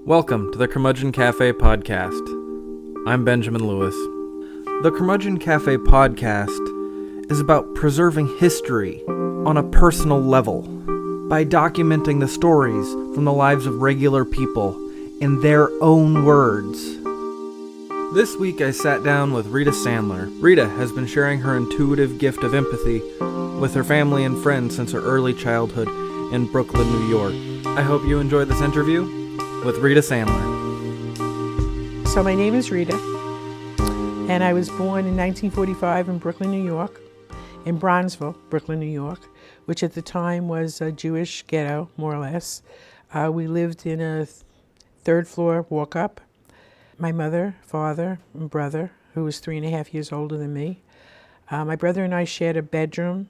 Welcome to the Curmudgeon Cafe podcast. I'm Benjamin Lewis. The Curmudgeon Cafe podcast is about preserving history on a personal level by documenting the stories from the lives of regular people in their own words. This week I sat down with Rita Sandler. Rita has been sharing her intuitive gift of empathy with her family and friends since her early childhood in Brooklyn, New York. I hope you enjoy this interview with Rita Sandler. So my name is Rita, and I was born in 1945 in Brooklyn, New York, in Bronzeville, Brooklyn, New York, which at the time was a Jewish ghetto, more or less. We lived in a third floor walk-up. My mother, father, and brother, who was 3.5 years older than me. My brother and I shared a bedroom,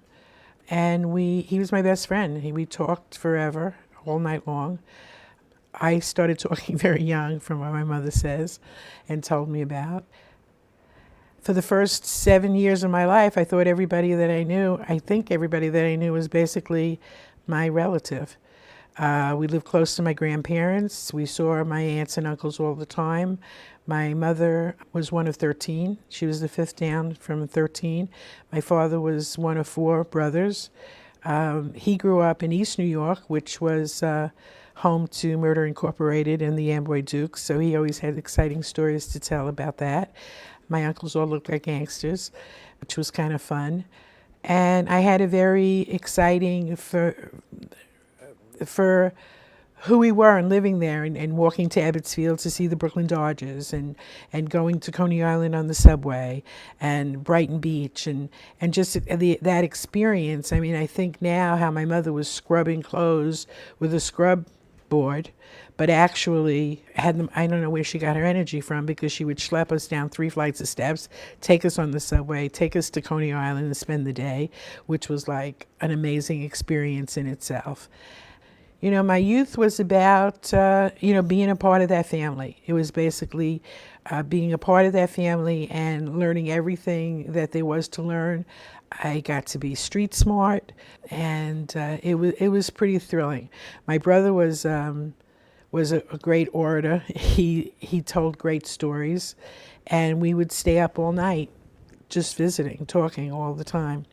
and he was my best friend. We talked forever, all night long. I started talking very young, from what my mother says and told me about. For the first 7 years of my life, I think everybody that I knew was basically my relative. We lived close to my grandparents. We saw my aunts and uncles all the time. My mother was one of 13. She was the fifth down from 13. My father was one of 4 brothers. He grew up in East New York, which was home to Murder Incorporated and the Amboy Dukes, so he always had exciting stories to tell about that. My uncles all looked like gangsters, which was kind of fun. And I had a very exciting, for who we were and living there and walking to Ebbets Field to see the Brooklyn Dodgers and going to Coney Island on the subway and Brighton Beach and just that experience. I mean, I think now how my mother was scrubbing clothes with a scrub board, but actually I don't know where she got her energy from, because she would schlep us down 3 flights of steps, take us on the subway, take us to Coney Island and spend the day, which was like an amazing experience in itself. You know, my youth was about, being a part of that family. It was basically being a part of that family and learning everything that there was to learn. I got to be street smart, and it was pretty thrilling. My brother was a great orator. He told great stories, and we would stay up all night just visiting, talking all the time.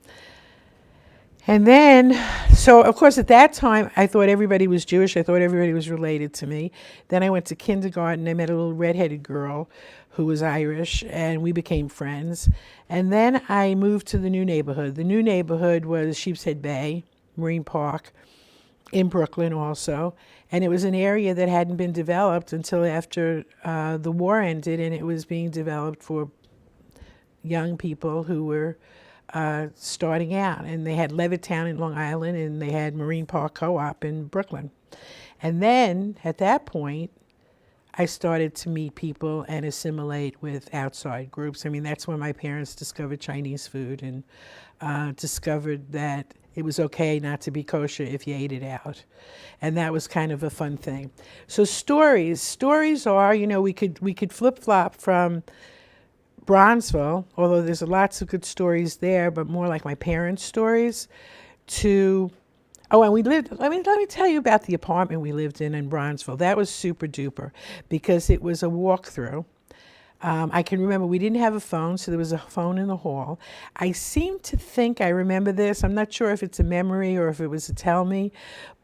And then, so of course at that time, I thought everybody was Jewish. I thought everybody was related to me. Then I went to kindergarten. I met a little redheaded girl who was Irish, and we became friends. And then I moved to the new neighborhood. The new neighborhood was Sheepshead Bay, Marine Park, in Brooklyn also. And it was an area that hadn't been developed until after the war ended, and it was being developed for young people who were starting out. And they had Levittown in Long Island, and they had Marine Park Co-op in Brooklyn. And then at that point, I started to meet people and assimilate with outside groups. I mean, that's when my parents discovered Chinese food and discovered that it was okay not to be kosher if you ate it out. And that was kind of a fun thing. So stories are, we could flip-flop from Bronzeville, although there's lots of good stories there, but more like my parents' stories, to, and we lived, let me tell you about the apartment we lived in Bronzeville. That was super duper, because it was a walkthrough. I can remember we didn't have a phone, so there was a phone in the hall. I seem to think I remember this. I'm not sure if it's a memory or if it was a tell me,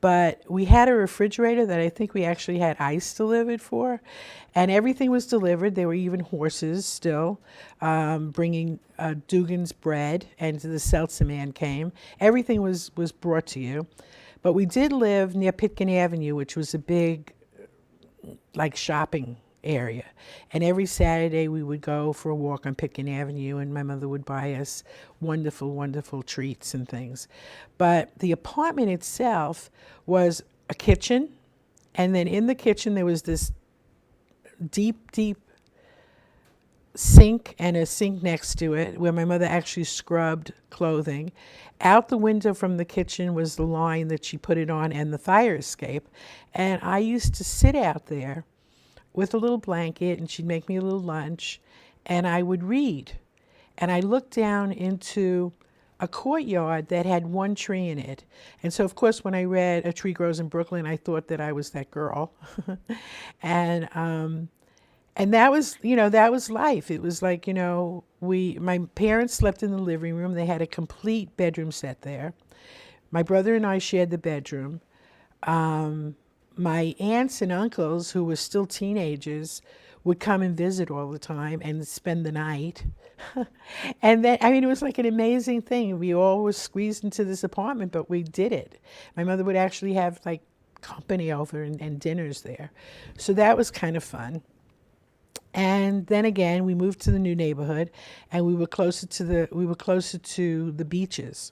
but we had a refrigerator that I think we actually had ice delivered for, and everything was delivered. There were even horses still bringing Dugan's bread, and the Seltzer man came. Everything was brought to you. But we did live near Pitkin Avenue, which was a big, shopping area. And every Saturday we would go for a walk on Pitkin Avenue, and my mother would buy us wonderful, wonderful treats and things. But the apartment itself was a kitchen, and then in the kitchen there was this deep, deep sink and a sink next to it where my mother actually scrubbed clothing. Out the window from the kitchen was the line that she put it on and the fire escape. And I used to sit out there with a little blanket, and she'd make me a little lunch, and I would read. And I looked down into a courtyard that had one tree in it. And so, of course, when I read A Tree Grows in Brooklyn, I thought that I was that girl. and and that was, that was life. It was like, my parents slept in the living room. They had a complete bedroom set there. My brother and I shared the bedroom. My aunts and uncles, who were still teenagers, would come and visit all the time and spend the night. And then, it was like an amazing thing. We all were squeezed into this apartment, but we did it. My mother would actually have like company over and dinners there. So that was kind of fun. And then again, we moved to the new neighborhood, and we were closer to the beaches.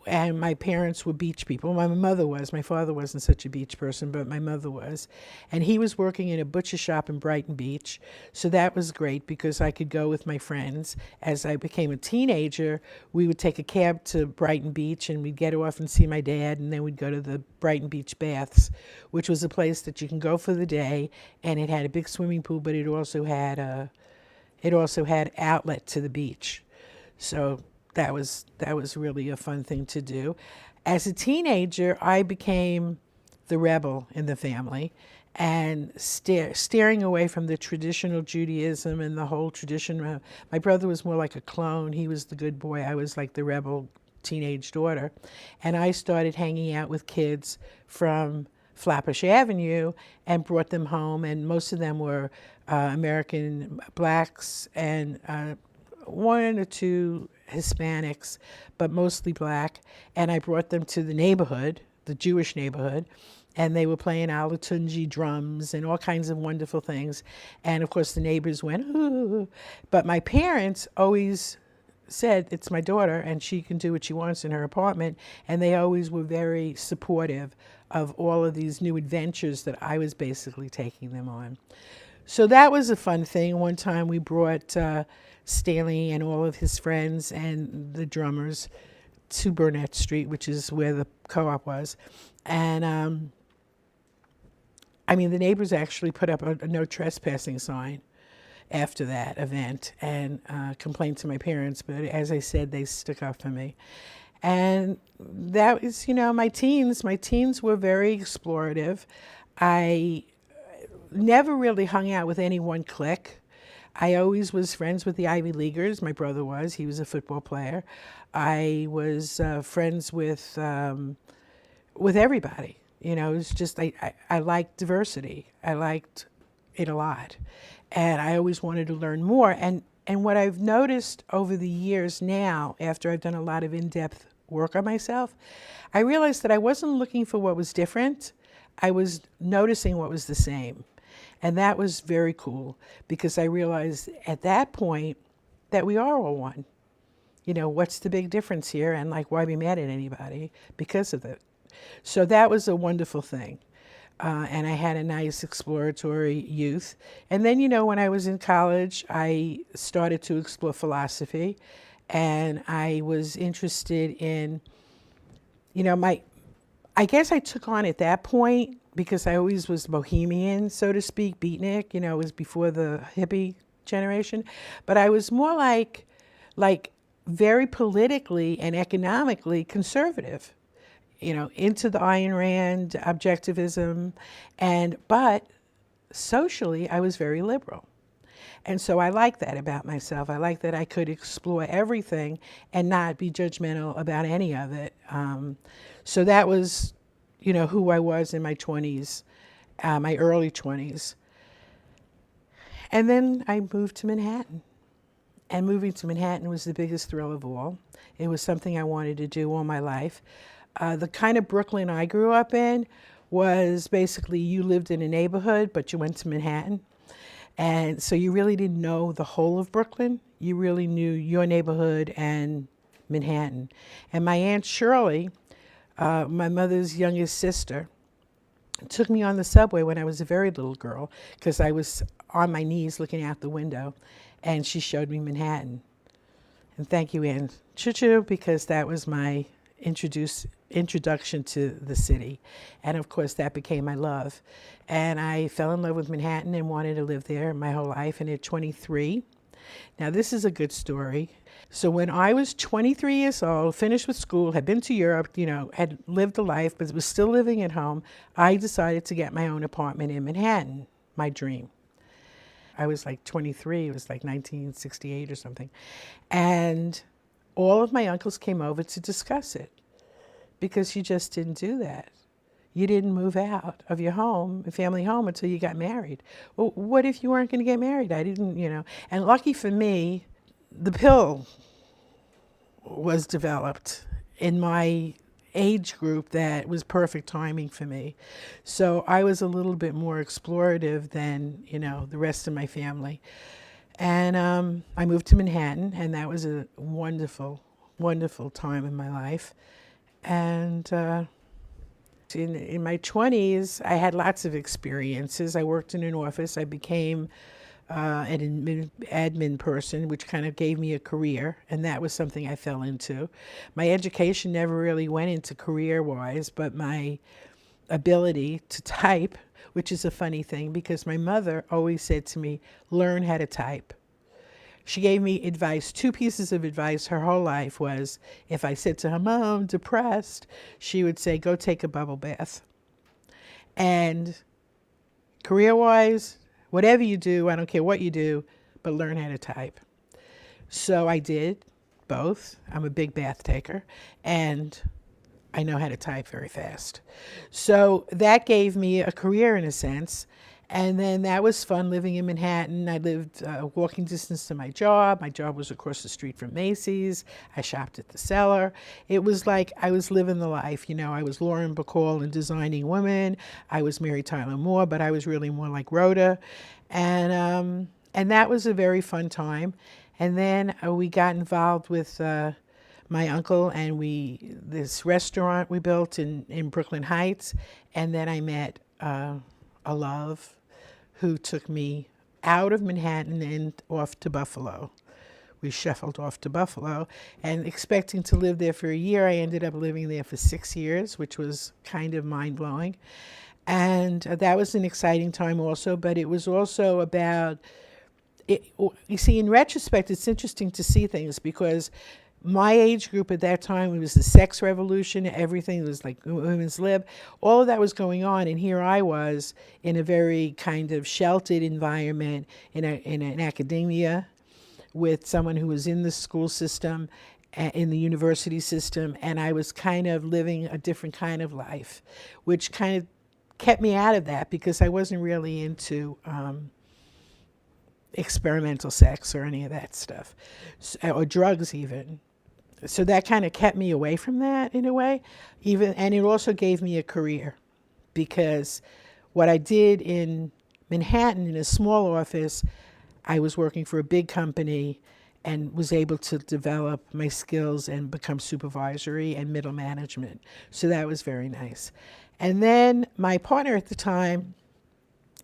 And my parents were beach people. My mother was. My father wasn't such a beach person, but my mother was. And he was working in a butcher shop in Brighton Beach. So that was great because I could go with my friends. As I became a teenager, we would take a cab to Brighton Beach, and we'd get off and see my dad, and then we'd go to the Brighton Beach Baths, which was a place that you can go for the day, and it had a big swimming pool, but it also had outlet to the beach. So that was really a fun thing to do. As a teenager, I became the rebel in the family, and steering away from the traditional Judaism and the whole tradition. My brother was more like a clone. He was the good boy. I was like the rebel teenage daughter. And I started hanging out with kids from Flatbush Avenue and brought them home, and most of them were American blacks and one or two Hispanics, but mostly black. And I brought them to the neighborhood, the Jewish neighborhood, and they were playing Alatunji drums and all kinds of wonderful things. And of course the neighbors went, ooh. But my parents always said, it's my daughter and she can do what she wants in her apartment. And they always were very supportive of all of these new adventures that I was basically taking them on. So that was a fun thing. One time we brought Stanley and all of his friends and the drummers to Burnett Street, which is where the co-op was. And the neighbors actually put up a no trespassing sign after that event and complained to my parents. But as I said, they stuck up for me. And that was, my teens. My teens were very explorative. I never really hung out with any one clique. I always was friends with the Ivy Leaguers. My brother was. He was a football player. I was friends with everybody. It was just, I liked diversity. I liked it a lot. And I always wanted to learn more. And what I've noticed over the years now, after I've done a lot of in-depth work on myself, I realized that I wasn't looking for what was different. I was noticing what was the same. And that was very cool because I realized at that point that we are all one. What's the big difference here? And why be mad at anybody because of it? So that was a wonderful thing. And I had a nice exploratory youth. And then, when I was in college, I started to explore philosophy. And I was interested in, I guess I took on at that point, because I always was bohemian, so to speak, beatnik, it was before the hippie generation. But I was more like very politically and economically conservative, into the Ayn Rand objectivism, but socially I was very liberal. And so I like that about myself. I like that I could explore everything and not be judgmental about any of it. So that was, who I was in my 20s, my early 20s. And then I moved to Manhattan. And moving to Manhattan was the biggest thrill of all. It was something I wanted to do all my life. The kind of Brooklyn I grew up in was basically you lived in a neighborhood, but you went to Manhattan. And so you really didn't know the whole of Brooklyn. You really knew your neighborhood and Manhattan. And my Aunt Shirley, my mother's youngest sister, took me on the subway when I was a very little girl because I was on my knees looking out the window, and she showed me Manhattan. And thank you, Aunt Choo-Choo, because that was my introduction to the city. And of course, that became my love. And I fell in love with Manhattan and wanted to live there my whole life. And at 23, now this is a good story. So when I was 23 years old, finished with school, had been to Europe, had lived a life, but was still living at home, I decided to get my own apartment in Manhattan, my dream. I was like 23, it was like 1968 or something. And all of my uncles came over to discuss it because you just didn't do that. You didn't move out of your home, family home, until you got married. Well, what if you weren't going to get married? I didn't, And lucky for me, the pill was developed in my age group that was perfect timing for me. So I was a little bit more explorative than, the rest of my family. And I moved to Manhattan, and that was a wonderful, wonderful time in my life. And in my 20s, I had lots of experiences. I worked in an office. I became an admin person, which kind of gave me a career, and that was something I fell into. My education never really went into career-wise, but my ability to type, which is a funny thing because my mother always said to me, learn how to type. She gave me advice, 2 pieces of advice her whole life was, if I said to her, Mom, I'm depressed, she would say, go take a bubble bath. And career-wise, whatever you do, I don't care what you do, but learn how to type. So I did both. I'm a big bath taker, and I know how to type very fast. So that gave me a career in a sense. And then that was fun living in Manhattan. I lived walking distance to my job. My job was across the street from Macy's. I shopped at the Cellar. It was like I was living the life. I was Lauren Bacall in Designing Women. I was Mary Tyler Moore, but I was really more like Rhoda. And that was a very fun time. And then we got involved with my uncle, and this restaurant we built in Brooklyn Heights. And then I met a love who took me out of Manhattan and off to Buffalo. We shuffled off to Buffalo, and expecting to live there for a year, I ended up living there for 6 years, which was kind of mind-blowing. And that was an exciting time also, but it was also about, you see, in retrospect, it's interesting to see things because my age group at that time, it was the sex revolution, everything was like women's lib, all of that was going on, and here I was in a very kind of sheltered environment in an academia with someone who was in the school system, in the university system, and I was kind of living a different kind of life, which kind of kept me out of that because I wasn't really into experimental sex or any of that stuff, or drugs even. So that kind of kept me away from that in a way, and it also gave me a career because what I did in Manhattan in a small office, I was working for a big company and was able to develop my skills and become supervisory and middle management. So that was very nice. And then my partner at the time,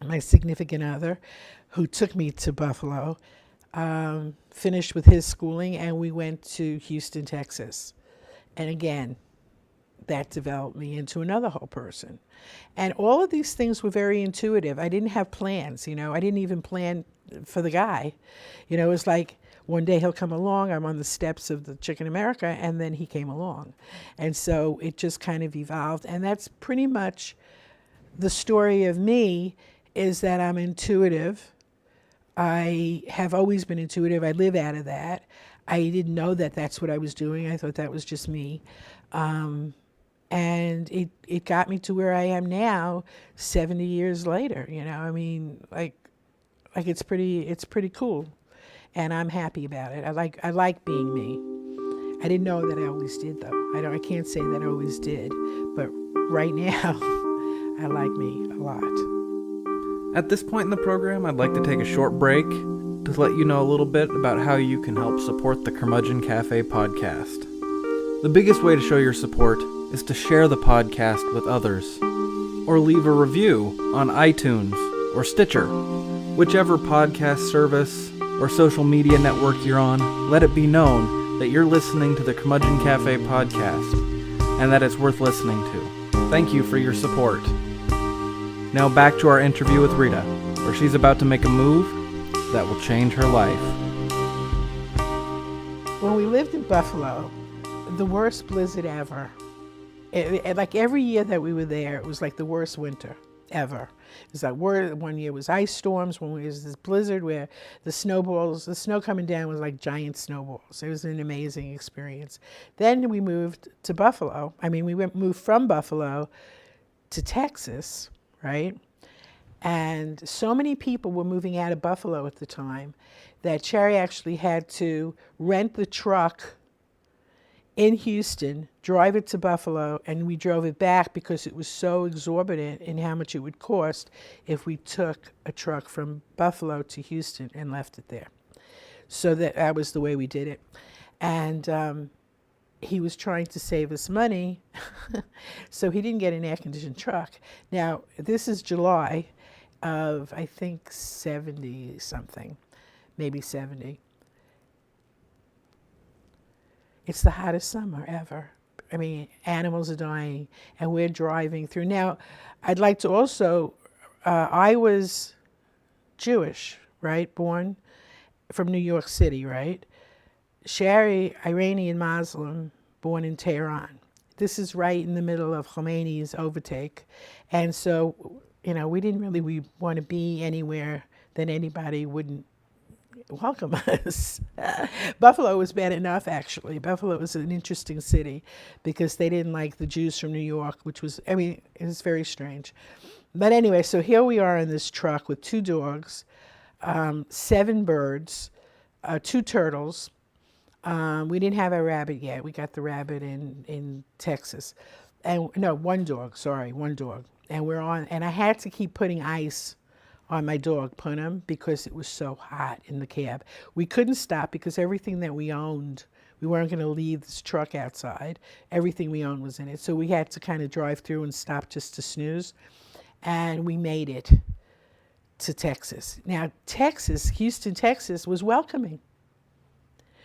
my significant other, who took me to Buffalo, finished with his schooling, and we went to Houston, Texas. And again, that developed me into another whole person. And all of these things were very intuitive. I didn't have plans, I didn't even plan for the guy. It was like one day he'll come along, I'm on the steps of the Chicken America, and then he came along. And so it just kind of evolved. And that's pretty much the story of me, is that I'm intuitive. I have always been intuitive. I live out of that. I didn't know that that's what I was doing. I thought that was just me. And it got me to where I am now, 70 years later. Like it's pretty cool. And I'm happy about it. I like being me. I didn't know that I always did, though. I can't say that I always did. But right now, I like me a lot. At this point in the program, I'd like to take a short break to let you know a little bit about how you can help support the Curmudgeon Cafe podcast. The biggest way to show your support is to share the podcast with others, or leave a review on iTunes or Stitcher. Whichever podcast service or social media network you're on, let it be known that you're listening to the Curmudgeon Cafe podcast and that it's worth listening to. Thank you for your support. Now back to our interview with Rita, where she's about to make a move that will change her life. When lived in Buffalo, the worst blizzard ever. Like every year that we were there, it was like the worst winter ever. It was like one year was ice storms, one year was this blizzard where the snow coming down was like giant snowballs. It was an amazing experience. Then we moved to Buffalo. Moved from Buffalo to Texas, right? And so many people were moving out of Buffalo at the time that Cherry actually had to rent the truck in Houston, drive it to Buffalo, and we drove it back because it was so exorbitant in how much it would cost if we took a truck from Buffalo to Houston and left it there. So that was the way we did it. And he was trying to save us money, so he didn't get an air-conditioned truck. Now, this is July of, I think, 70-something, maybe 70. It's the hottest summer ever. I mean, animals are dying, and we're driving through. Now, I'd like to also, I was Jewish, right? Born from New York City, right? Sherry, Iranian Muslim, born in Tehran. This is right in the middle of Khomeini's overtake. And so, we didn't really want to be anywhere that anybody wouldn't welcome us. Buffalo was bad enough, actually. Buffalo was an interesting city because they didn't like the Jews from New York, which was, it was very strange. But anyway, so here we are in this truck with 2 dogs, 7 birds, 2 turtles. We didn't have a rabbit yet. We got the rabbit in Texas. And no, 1 dog, 1 dog. And I had to keep putting ice on my dog, Punham, because it was so hot in the cab. We couldn't stop because everything that we owned, we weren't going to leave this truck outside. Everything we owned was in it. So we had to kind of drive through and stop just to snooze. And we made it to Texas. Now, Houston, Texas was welcoming,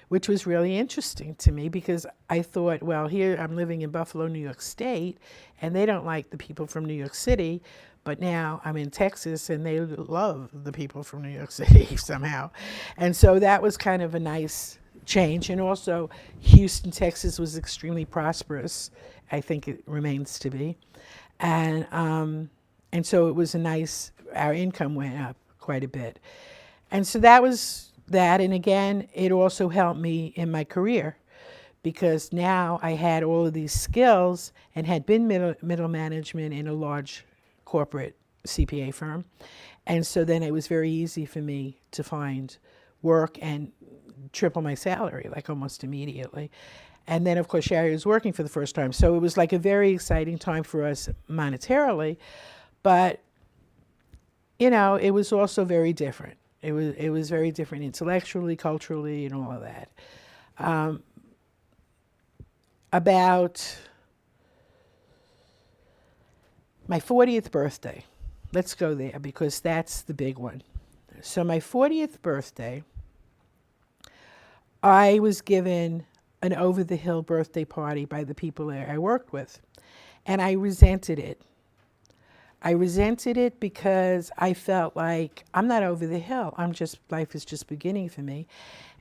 which was really interesting to me because I thought, well, here I'm living in Buffalo, New York State, and they don't like the people from New York City. But now I'm in Texas, and they love the people from New York City somehow. And so that was kind of a nice change. And also, Houston, Texas was extremely prosperous. I think it remains to be. And so it was our income went up quite a bit. And so that was that. And again, it also helped me in my career because now I had all of these skills and had been middle management in a large corporate CPA firm. And so then it was very easy for me to find work and triple my salary, like almost immediately. And then, of course, Sherry was working for the first time. So it was like a very exciting time for us monetarily. But, it was also very different. It was very different intellectually, culturally, and all of that. About my 40th birthday, let's go there because that's the big one. So my 40th birthday, I was given an over-the-hill birthday party by the people that I worked with, and I resented it. I resented it because I felt like I'm not over the hill. Life is just beginning for me.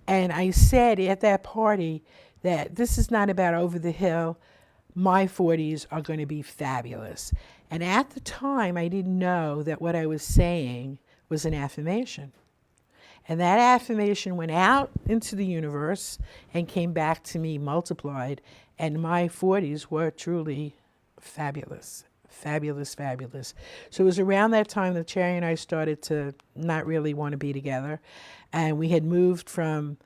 And I said at that party that this is not about over the hill. My 40s are going to be fabulous. And at the time, I didn't know that what I was saying was an affirmation. And that affirmation went out into the universe and came back to me multiplied. And my 40s were truly fabulous. Fabulous, fabulous. So it was around that time that Cherry and I started to not really want to be together. And we had moved from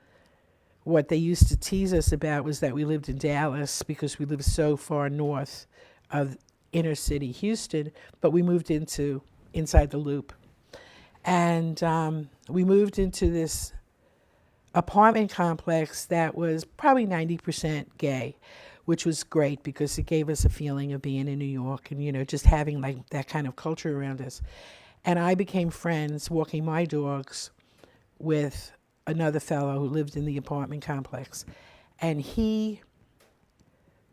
what they used to tease us about was that we lived in Dallas because we lived so far north of inner city Houston, but we moved inside the loop. And we moved into this apartment complex that was probably 90% gay, which was great because it gave us a feeling of being in New York and, just having like that kind of culture around us. And I became friends walking my dogs with another fellow who lived in the apartment complex. And he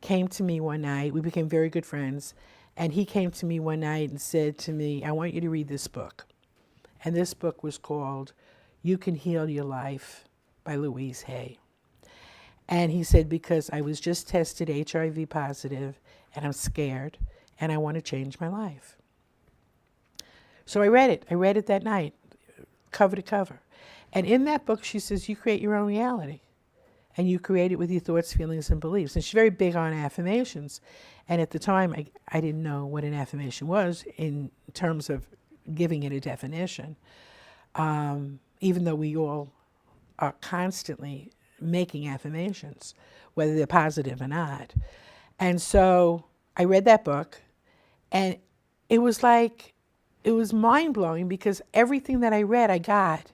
came to me one night. We became very good friends. And he came to me one night and said to me, I want you to read this book. And this book was called You Can Heal Your Life by Louise Hay. And he said, because I was just tested HIV positive and I'm scared and I want to change my life. So I read it. I read it that night, cover to cover. And in that book, she says, you create your own reality. And you create it with your thoughts, feelings, and beliefs. And she's very big on affirmations. And at the time, I didn't know what an affirmation was in terms of giving it a definition, even though we all are constantly making affirmations, whether they're positive or not. And so I read that book, and it was mind-blowing, because everything that I read, I got.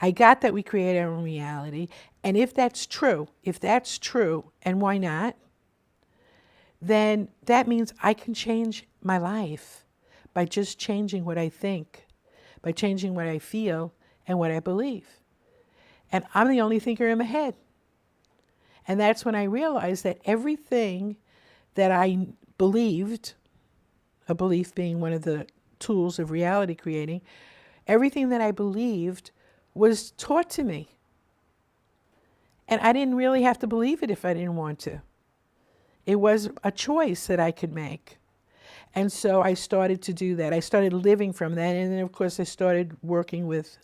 I got that we create our own reality. And if that's true, and why not, then that means I can change my life by just changing what I think, by changing what I feel and what I believe. And I'm the only thinker in my head. And that's when I realized that everything that I believed, a belief being one of the tools of reality creating, everything that I believed was taught to me. And I didn't really have to believe it if I didn't want to. It was a choice that I could make. And so I started to do that. I started living from that. And then, of course, I started working with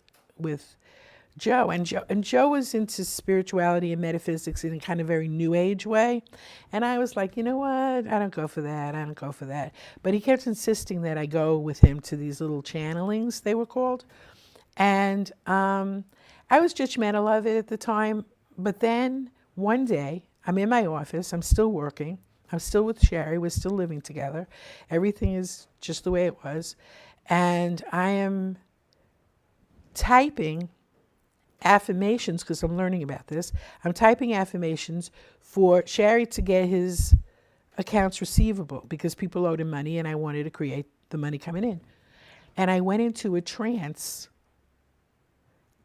Joe. And Joe was into spirituality and metaphysics in a kind of very new age way. And I was like, you know what? I don't go for that. But he kept insisting that I go with him to these little channelings, they were called. And I was judgmental of it at the time. But then one day, I'm in my office. I'm still working. I'm still with Sherry. We're still living together. Everything is just the way it was. And I am typing affirmations, because I'm learning about this. I'm typing affirmations for Sherry to get his accounts receivable, because people owed him money and I wanted to create the money coming in. And I went into a trance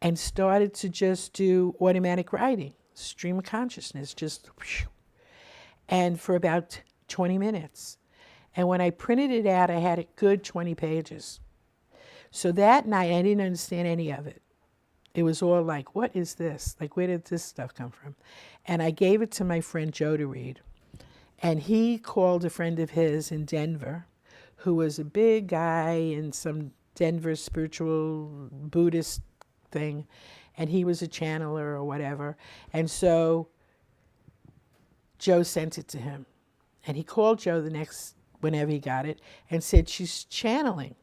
and started to just do automatic writing, stream of consciousness, just whew, and for about 20 minutes. And when I printed it out, I had a good 20 pages. So that night, I didn't understand any of it. It was all like, what is this? Like, where did this stuff come from? And I gave it to my friend Joe to read. And he called a friend of his in Denver, who was a big guy in some Denver spiritual Buddhist thing. And he was a channeler or whatever. And so Joe sent it to him. And he called Joe whenever he got it, and said, she's channeling.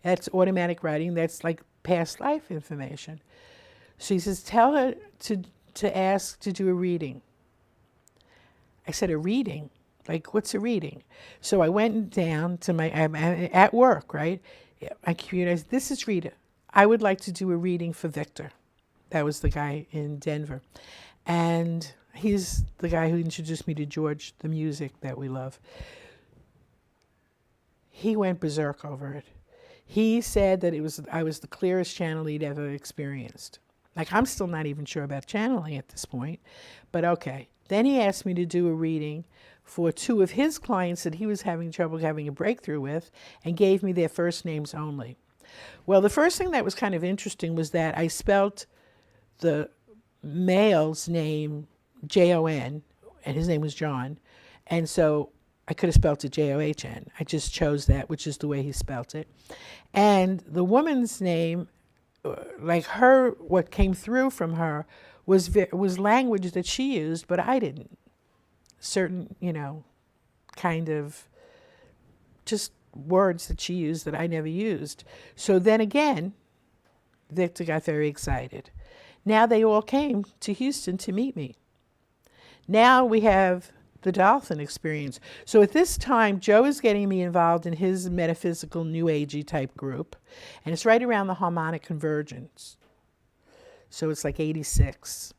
That's automatic writing. That's like past life information. So he says, tell her to ask to do a reading. I said, a reading? Like, what's a reading? So I went down to I'm at work, right? My computer, I said, this is Rita. I would like to do a reading for Victor. That was the guy in Denver. And he's the guy who introduced me to George, the music that we love. He went berserk over it. He said that I was the clearest channel he'd ever experienced. Like, I'm still not even sure about channeling at this point, but okay. Then he asked me to do a reading for two of his clients that he was having trouble having a breakthrough with, and gave me their first names only. Well, the first thing that was kind of interesting was that I spelt the male's name Jon, and his name was John, and so I could have spelt it John. I just chose that, which is the way he spelt it. And the woman's name, like her, what came through from her was language that she used, but I didn't. Certain, kind of just words that she used that I never used. So then again, Victor got very excited. Now they all came to Houston to meet me. Now we have the dolphin experience. So at this time, Joe is getting me involved in his metaphysical New Agey type group. And it's right around the harmonic convergence. So it's like 86.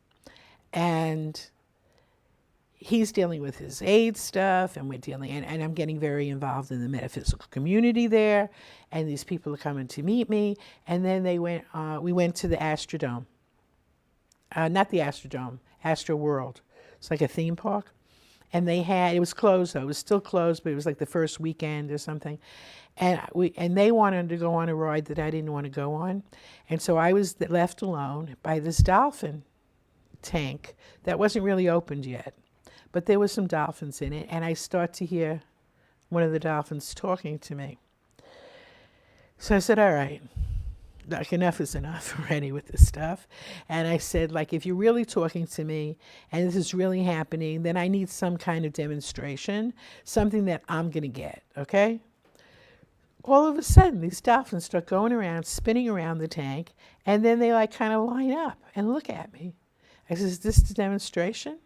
And he's dealing with his AIDS stuff, and we're dealing, and I'm getting very involved in the metaphysical community there. And these people are coming to meet me. And then we went to the Astrodome. Not the Astrodome, Astro World. It's like a theme park. And it was closed though. It was still closed, but it was like the first weekend or something. And they wanted to go on a ride that I didn't want to go on. And so I was left alone by this dolphin. tank that wasn't really opened yet, but there were some dolphins in it, and I start to hear one of the dolphins talking to me. So I said, all right, like enough is enough already with this stuff. And I said, like, if you're really talking to me and this is really happening, then I need some kind of demonstration, something that I'm going to get, okay? All of a sudden, these dolphins start going around, spinning around the tank, and then they like kind of line up and look at me. I said, is this the demonstration?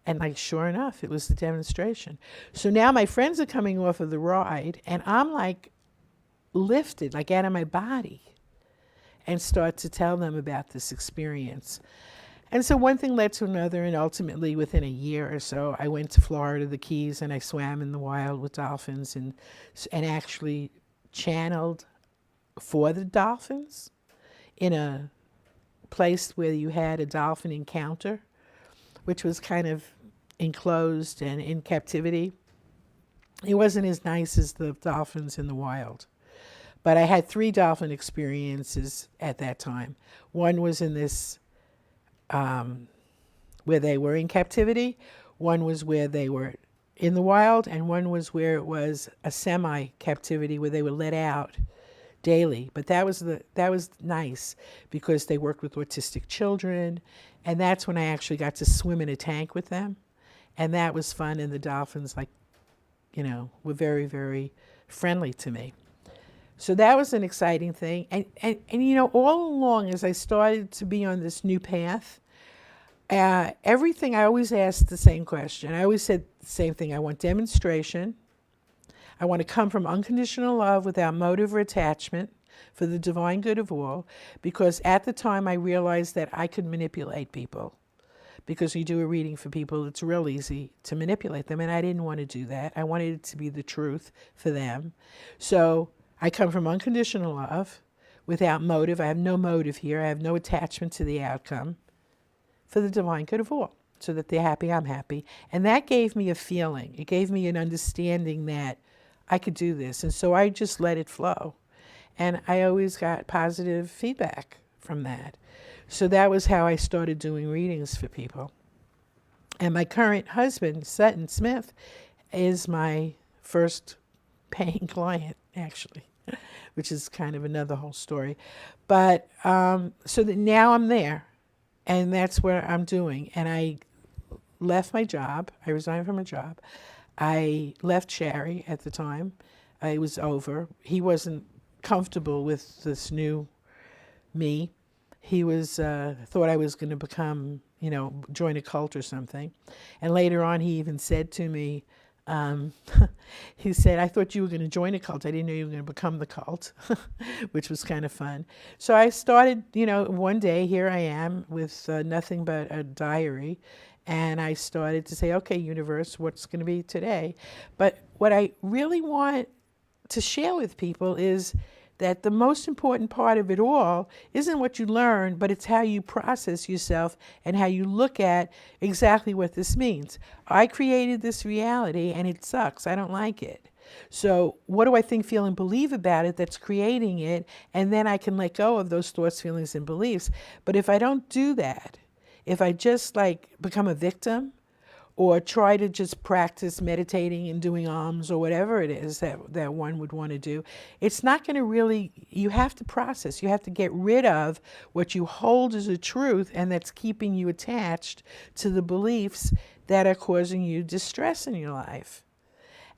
And like, sure enough, it was the demonstration. So now my friends are coming off of the ride, and I'm like lifted, like out of my body, and start to tell them about this experience. And so one thing led to another, and ultimately within a year or so, I went to Florida, the Keys, and I swam in the wild with dolphins and actually channeled for the dolphins in a place where you had a dolphin encounter, which was kind of enclosed and in captivity. It wasn't as nice as the dolphins in the wild. But I had 3 dolphin experiences at that time. One was in this, where they were in captivity. One was where they were in the wild, and one was where it was a semi-captivity where they were let out daily. But that was nice because they worked with autistic children, and that's when I actually got to swim in a tank with them, and that was fun. And the dolphins, like, were very, very friendly to me. So that was an exciting thing. And all along as I started to be on this new path, everything, I always asked the same question. I always said the same thing. I want demonstration. I want to come from unconditional love without motive or attachment for the divine good of all, because at the time I realized that I could manipulate people. Because you do a reading for people, it's real easy to manipulate them, and I didn't want to do that. I wanted it to be the truth for them. So I come from unconditional love without motive. I have no motive here. I have no attachment to the outcome for the divine good of all, so that they're happy, I'm happy. And that gave me a feeling. It gave me an understanding that I could do this. And so I just let it flow. And I always got positive feedback from that. So that was how I started doing readings for people. And my current husband, Sutton Smith, is my first paying client, actually, which is kind of another whole story. But so that now I'm there, and that's what I'm doing. And I left my job. I resigned from a job. I left Sherry at the time. It was over. He wasn't comfortable with this new me. He was thought I was going to become, join a cult or something. And later on, he even said to me, he said, I thought you were going to join a cult. I didn't know you were going to become the cult, which was kind of fun. So I started, one day, here I am with nothing but a diary. And I started to say, okay, universe, what's going to be today? But what I really want to share with people is that the most important part of it all isn't what you learn, but it's how you process yourself and how you look at exactly what this means. I created this reality and it sucks. I don't like it. So what do I think, feel, and believe about it that's creating it? And then I can let go of those thoughts, feelings, and beliefs. But if I don't do that, if I just become a victim, or try to just practice meditating and doing alms or whatever it is that one would want to do, it's not going to really, you have to process. You have to get rid of what you hold as a truth and that's keeping you attached to the beliefs that are causing you distress in your life.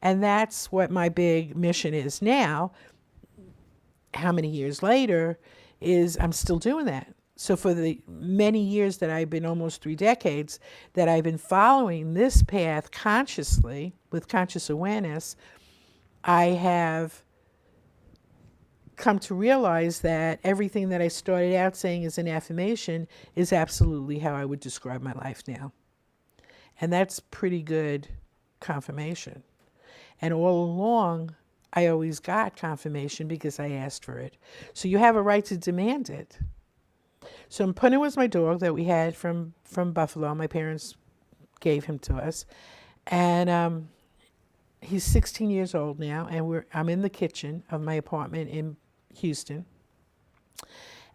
And that's what my big mission is now. How many years later is I'm still doing that. So for the many years that I've been, almost 3 decades, that I've been following this path consciously, with conscious awareness, I have come to realize that everything that I started out saying as an affirmation is absolutely how I would describe my life now. And that's pretty good confirmation. And all along, I always got confirmation because I asked for it. So you have a right to demand it. So Punna was my dog that we had from Buffalo. My parents gave him to us. And he's 16 years old now, and I'm in the kitchen of my apartment in Houston.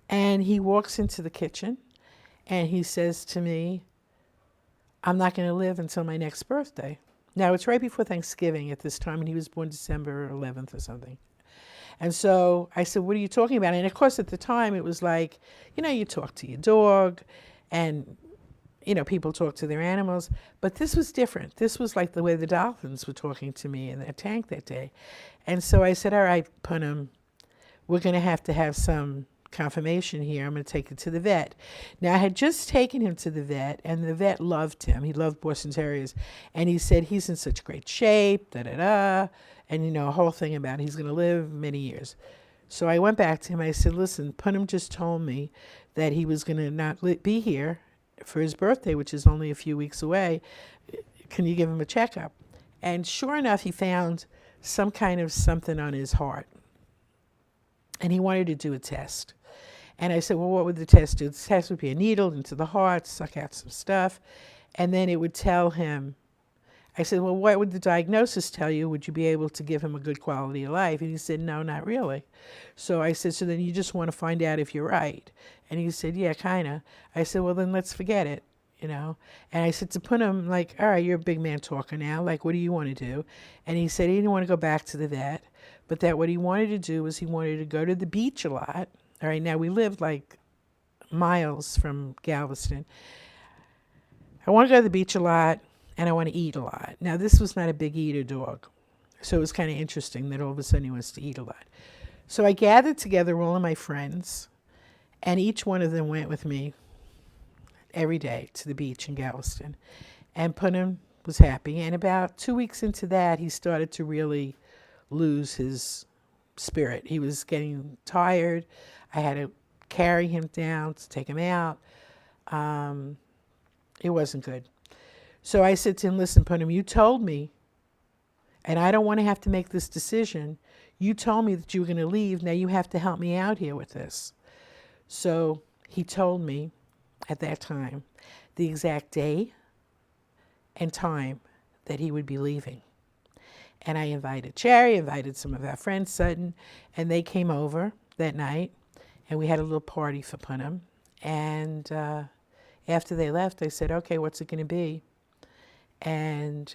And he walks into the kitchen, And he says to me, I'm not going to live until my next birthday. Now, it's right before Thanksgiving at this time, and he was born December 11th or something. And so I said, what are you talking about? And of course, at the time, it was like, you talk to your dog, and, people talk to their animals. But this was different. This was like the way the dolphins were talking to me in that tank that day. And so I said, all right, Punham, we're going to have some confirmation here. I'm going to take you to the vet. Now, I had just taken him to the vet, and the vet loved him. He loved Boston Terriers. And he said, he's in such great shape, da-da-da. And, a whole thing about he's going to live many years. So I went back to him. I said, listen, Punham just told me that he was going to not be here for his birthday, which is only a few weeks away. Can you give him a checkup? And sure enough, he found some kind of something on his heart. And he wanted to do a test. And I said, well, what would the test do? The test would be a needle into the heart, suck out some stuff, and then it would tell him. I said, well, what would the diagnosis tell you? Would you be able to give him a good quality of life? And he said, no, not really. So I said, so then you just want to find out if you're right? And he said, yeah, kind of. I said, well, then let's forget it, And I said to Punham, like, all right, you're a big man talker now. Like, what do you want to do? And he said he didn't want to go back to the vet, but that what he wanted to do was he wanted to go to the beach a lot. All right, now we lived like miles from Galveston. I want to go to the beach a lot, and I want to eat a lot. Now, this was not a big eater dog, so it was kind of interesting that all of a sudden he wants to eat a lot. So I gathered together all of my friends, and each one of them went with me every day to the beach in Galveston. And Punham was happy, and about 2 weeks into that, he started to really lose his spirit. He was getting tired. I had to carry him down to take him out. It wasn't good. So I said to him, listen, Punham, you told me, and I don't want to have to make this decision. You told me that you were going to leave. Now you have to help me out here with this. So he told me at that time the exact day and time that he would be leaving. And I invited Cherry, invited some of our friends, Sutton, and they came over that night, and we had a little party for Punham. And after they left, I said, okay, what's it going to be? And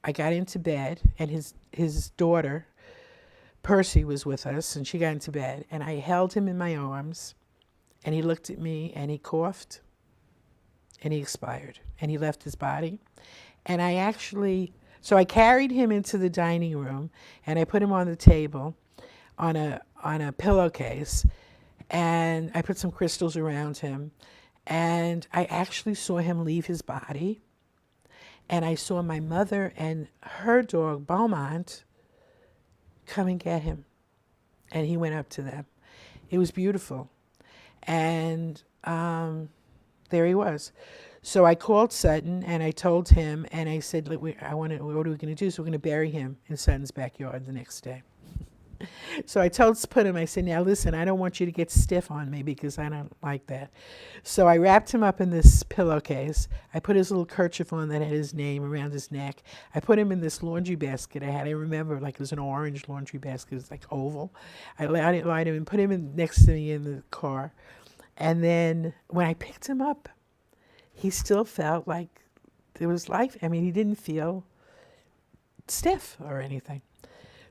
I got into bed, and his daughter, Percy, was with us, and she got into bed. And I held him in my arms, and he looked at me, and he coughed, and he expired, and he left his body. And so I carried him into the dining room, and I put him on the table on a pillowcase, and I put some crystals around him, and I actually saw him leave his body, and I saw my mother and her dog, Beaumont, come and get him, and he went up to them. It was beautiful, and there he was. So I called Sutton, and I told him, and I said, what are we going to do? So we're going to bury him in Sutton's backyard the next day. So I told Punham, I said, now listen, I don't want you to get stiff on me because I don't like that. So I wrapped him up in this pillowcase. I put his little kerchief on that had his name around his neck. I put him in this laundry basket I had. I remember, like, it was an orange laundry basket. It was like oval. I lied him and put him next to me in the car. And then when I picked him up, he still felt like there was life. I mean, he didn't feel stiff or anything.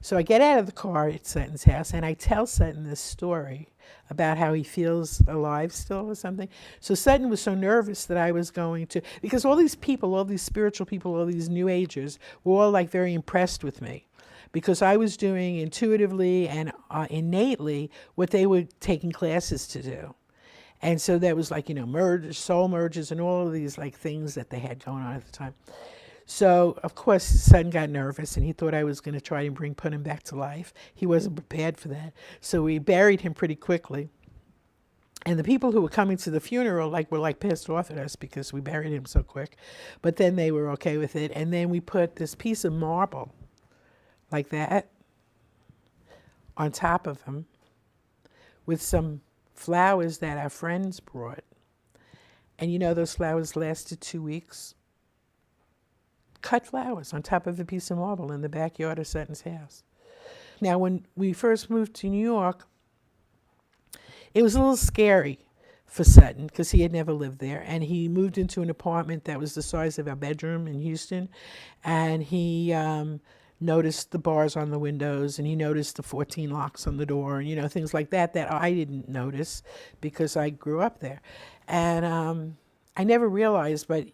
So I get out of the car at Sutton's house, and I tell Sutton this story about how he feels alive still or something. So Sutton was so nervous that I was going to, because all these people, all these spiritual people, all these New Agers were all like very impressed with me, because I was doing intuitively and innately what they were taking classes to do. And so that was like, merge, soul merges, and all of these like things that they had going on at the time. So, of course, Sutton got nervous, and he thought I was going to try and bring Punham back to life. He wasn't prepared for that. So we buried him pretty quickly. And the people who were coming to the funeral were pissed off at us because we buried him so quick. But then they were okay with it. And then we put this piece of marble like that on top of him with some flowers that our friends brought. And those flowers lasted 2 weeks. Cut flowers on top of a piece of marble in the backyard of Sutton's house. Now, when we first moved to New York, it was a little scary for Sutton because he had never lived there. And he moved into an apartment that was the size of our bedroom in Houston. And he noticed the bars on the windows, and he noticed the 14 locks on the door, and, things like that that I didn't notice because I grew up there. And I never realized, but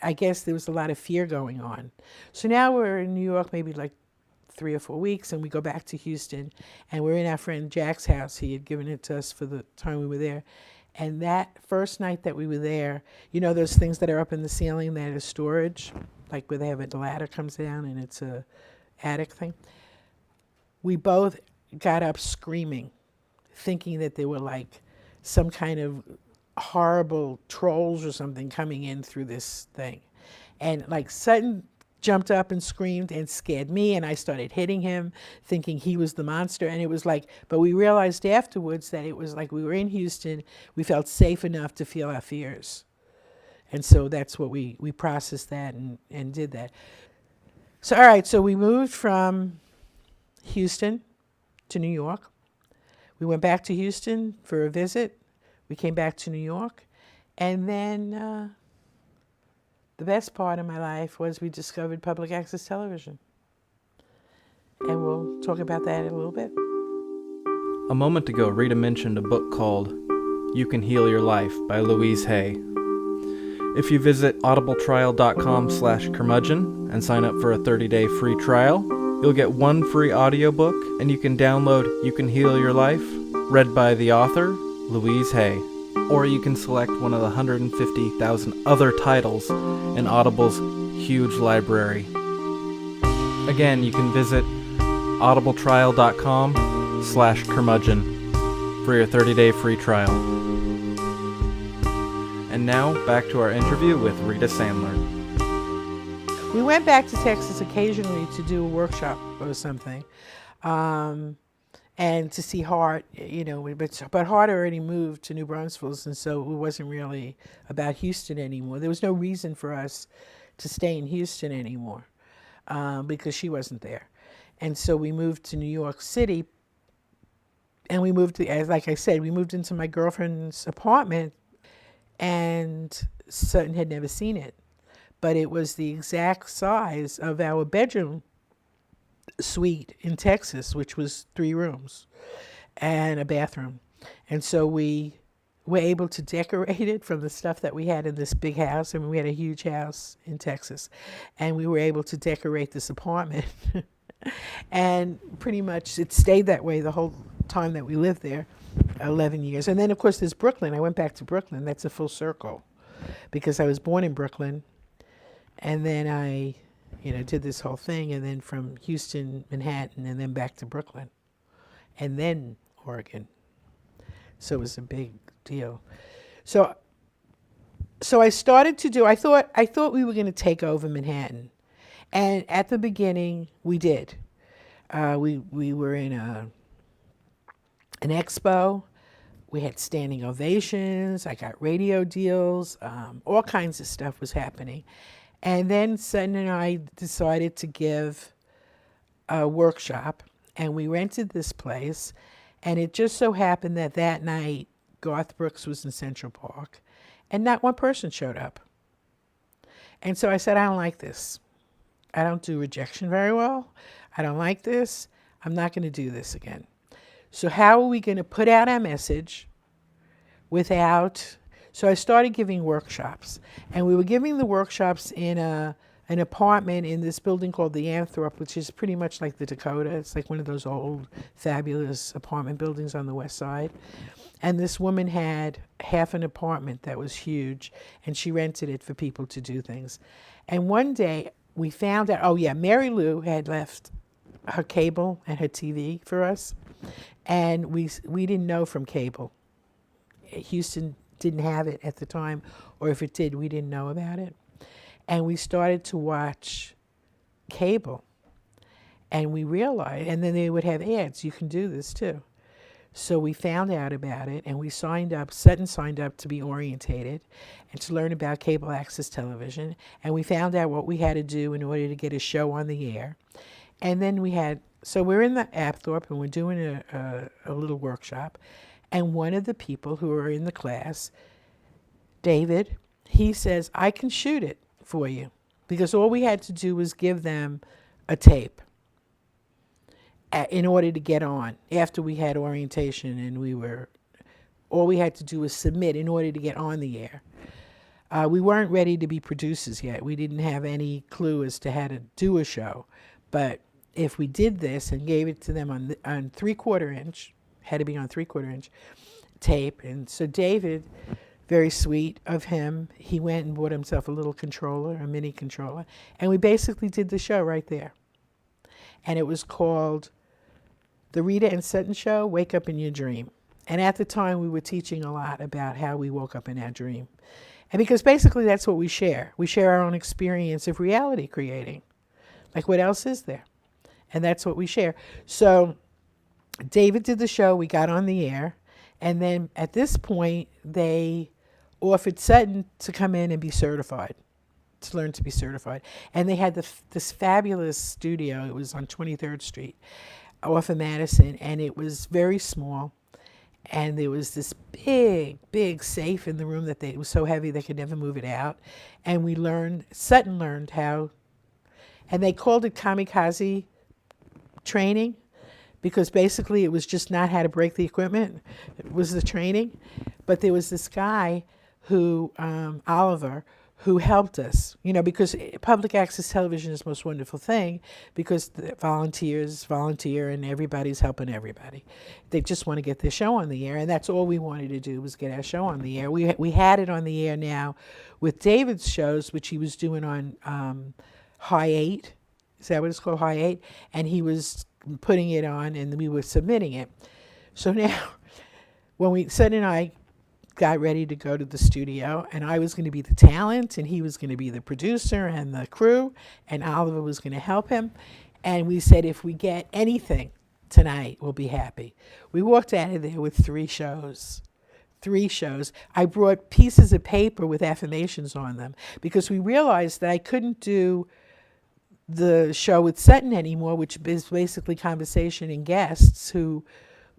I guess there was a lot of fear going on. So now we're in New York, maybe like 3 or 4 weeks, and we go back to Houston, and we're in our friend Jack's house. He had given it to us for the time we were there. And that first night that we were there, those things that are up in the ceiling that are storage, like where they have a ladder comes down and it's a attic thing. We both got up screaming, thinking that there were like some kind of horrible trolls or something coming in through this thing. And like Sutton jumped up and screamed and scared me, and I started hitting him, thinking he was the monster. And it was like, but we realized afterwards that it was like we were in Houston, we felt safe enough to feel our fears. And so that's what we processed that and did that. So, all right, so we moved from Houston to New York. We went back to Houston for a visit. We came back to New York. And then the best part of my life was we discovered public access television. And we'll talk about that in a little bit. A moment ago, Rita mentioned a book called You Can Heal Your Life by Louise Hay. If you visit audibletrial.com/curmudgeon and sign up for a 30-day free trial, you'll get one free audiobook, and you can download You Can Heal Your Life, read by the author, Louise Hay. Or you can select one of the 150,000 other titles in Audible's huge library. Again, you can visit audibletrial.com/curmudgeon for your 30-day free trial. And now, back to our interview with Rita Sandler. We went back to Texas occasionally to do a workshop or something, and to see Hart, but Hart already moved to New Brunswick, and so it wasn't really about Houston anymore. There was no reason for us to stay in Houston anymore because she wasn't there. And so we moved to New York City, and we moved, like I said, we moved into my girlfriend's apartment, and Sutton had never seen it. But it was the exact size of our bedroom suite in Texas, which was 3 rooms and a bathroom. And so we were able to decorate it from the stuff that we had in this big house. I mean, we had a huge house in Texas, and we were able to decorate this apartment. And pretty much it stayed that way the whole time that we lived there, 11 years. And then, of course, there's Brooklyn. I went back to Brooklyn. That's a full circle because I was born in Brooklyn. And then I, did this whole thing, and then from Houston, Manhattan, and then back to Brooklyn, and then Oregon. So it was a big deal. So I started to do. I thought we were going to take over Manhattan, and at the beginning we did. We were in an expo. We had standing ovations. I got radio deals. All kinds of stuff was happening. And then Sutton and I decided to give a workshop, and we rented this place. And it just so happened that that night, Garth Brooks was in Central Park, and not one person showed up. And so I said, I don't like this. I don't do rejection very well. I don't like this. I'm not going to do this again. So how are we going to put out our message without... So I started giving workshops, and we were giving the workshops in an apartment in this building called the Anthrop, which is pretty much like the Dakota. It's like one of those old, fabulous apartment buildings on the west side. And this woman had half an apartment that was huge, and she rented it for people to do things. And one day we found out, Mary Lou had left her cable and her TV for us, and we didn't know from cable. Houston didn't have it at the time, or if it did, we didn't know about it. And we started to watch cable, and we realized, and then they would have ads, you can do this too. So we found out about it, and we signed up. Sutton signed up to be orientated and to learn about cable access television, and we found out what we had to do in order to get a show on the air. And then so we're in the Apthorpe, and we're doing a little workshop. And one of the people who were in the class, David, he says, I can shoot it for you. Because all we had to do was give them a tape in order to get on. After we had orientation and all we had to do was submit in order to get on the air. We weren't ready to be producers yet. We didn't have any clue as to how to do a show. But if we did this and gave it to them on 3/4 inch, had to be on 3/4 inch tape. And so David, very sweet of him, he went and bought himself a little controller, a mini controller. And we basically did the show right there. And it was called The Rita and Sutton Show, Wake Up in Your Dream. And at the time, we were teaching a lot about how we woke up in our dream. And because basically that's what we share. We share our own experience of reality creating. Like, what else is there? And that's what we share. So David did the show. We got on the air. And then at this point, they offered Sutton to come in and be certified, to learn to be certified. And they had this fabulous studio. It was on 23rd Street off of Madison. And it was very small. And there was this big safe in the room that it was so heavy they could never move it out. And Sutton learned how, and they called it kamikaze training, because basically it was just not how to break the equipment. It was the training. But there was this guy who, Oliver, who helped us, because public access television is the most wonderful thing, because the volunteers volunteer and everybody's helping everybody. They just want to get their show on the air, and that's all we wanted to do was get our show on the air. We had it on the air now with David's shows, which he was doing on High 8. Is that what it's called, High 8? And he was putting it on, and we were submitting it. So now, when Sutton and I got ready to go to the studio, and I was going to be the talent, and he was going to be the producer and the crew, and Oliver was going to help him. And we said, if we get anything tonight, we'll be happy. We walked out of there with 3 shows. 3 shows. I brought pieces of paper with affirmations on them, because we realized that I couldn't do the show with Sutton anymore, which is basically conversation and guests who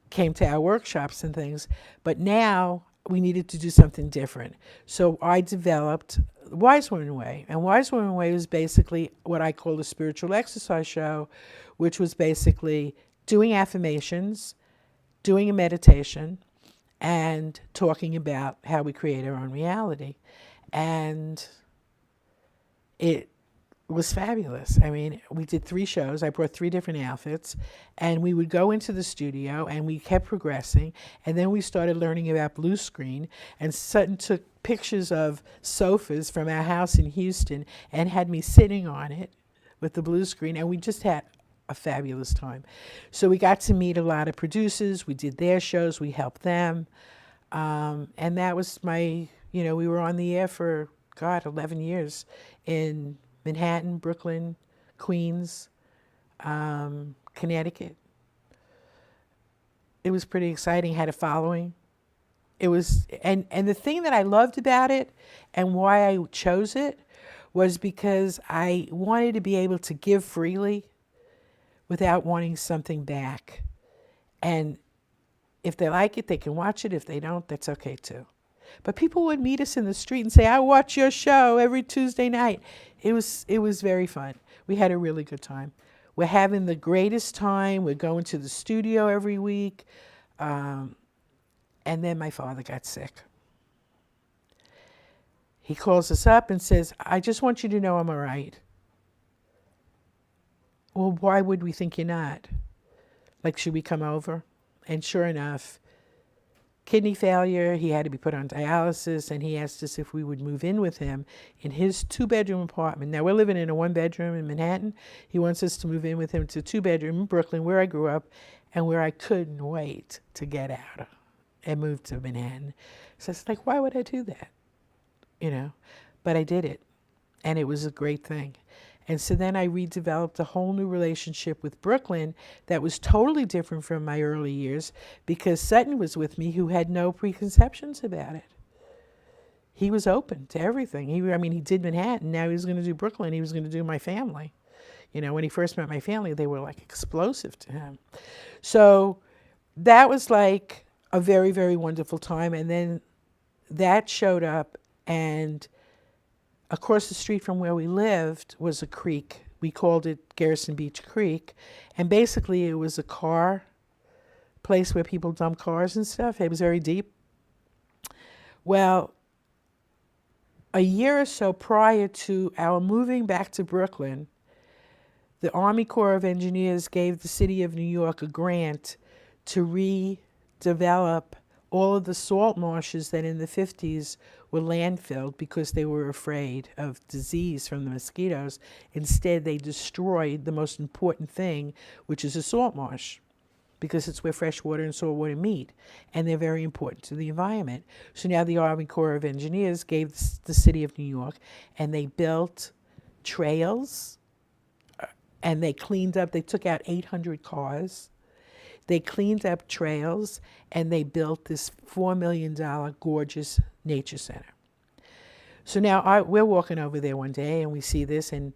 came to our workshops and things. But now we needed to do something different. So I developed Wise Woman Way. And Wise Woman Way was basically what I call a spiritual exercise show, which was basically doing affirmations, doing a meditation, and talking about how we create our own reality. And it was fabulous. I mean, we did 3 shows. I brought 3 different outfits, and we would go into the studio, and we kept progressing. And then we started learning about blue screen, and Sutton took pictures of sofas from our house in Houston and had me sitting on it with the blue screen, and we just had a fabulous time. So we got to meet a lot of producers. We did their shows. We helped them. And that was we were on the air for, 11 years in Manhattan, Brooklyn, Queens, Connecticut. It was pretty exciting, had a following. It was, and the thing that I loved about it and why I chose it was because I wanted to be able to give freely without wanting something back. And if they like it, they can watch it. If they don't, that's okay too. But people would meet us in the street and say, I watch your show every Tuesday night. It was very fun. We had a really good time. We're having the greatest time. We're going to the studio every week. And then my father got sick. He calls us up and says, I just want you to know I'm all right. Well, why would we think you're not? Like, should we come over? And sure enough, kidney failure, he had to be put on dialysis, and he asked us if we would move in with him in his 2-bedroom apartment. Now, we're living in a 1-bedroom in Manhattan. He wants us to move in with him to a 2-bedroom in Brooklyn, where I grew up, and where I couldn't wait to get out and move to Manhattan. So it's like, why would I do that? But I did it, and it was a great thing. And so then I redeveloped a whole new relationship with Brooklyn that was totally different from my early years, because Sutton was with me, who had no preconceptions about it. He was open to everything. He did Manhattan. Now he was going to do Brooklyn. He was going to do my family. When he first met my family, they were like explosive to him. So that was like a very, very wonderful time. And then that showed up, and across the street from where we lived was a creek. We called it Garrison Beach Creek. And basically it was a car place where people dump cars and stuff. It was very deep. Well, a year or so prior to our moving back to Brooklyn, the Army Corps of Engineers gave the city of New York a grant to redevelop all of the salt marshes that in the 50s were landfilled because they were afraid of disease from the mosquitoes. Instead, they destroyed the most important thing, which is a salt marsh, because it's where fresh water and salt water meet, and they're very important to the environment. So now the Army Corps of Engineers gave the city of New York, and they built trails, and they cleaned up, they took out 800 cars. They cleaned up trails, and they built this $4 million gorgeous nature center. So now we're walking over there one day, and we see this, and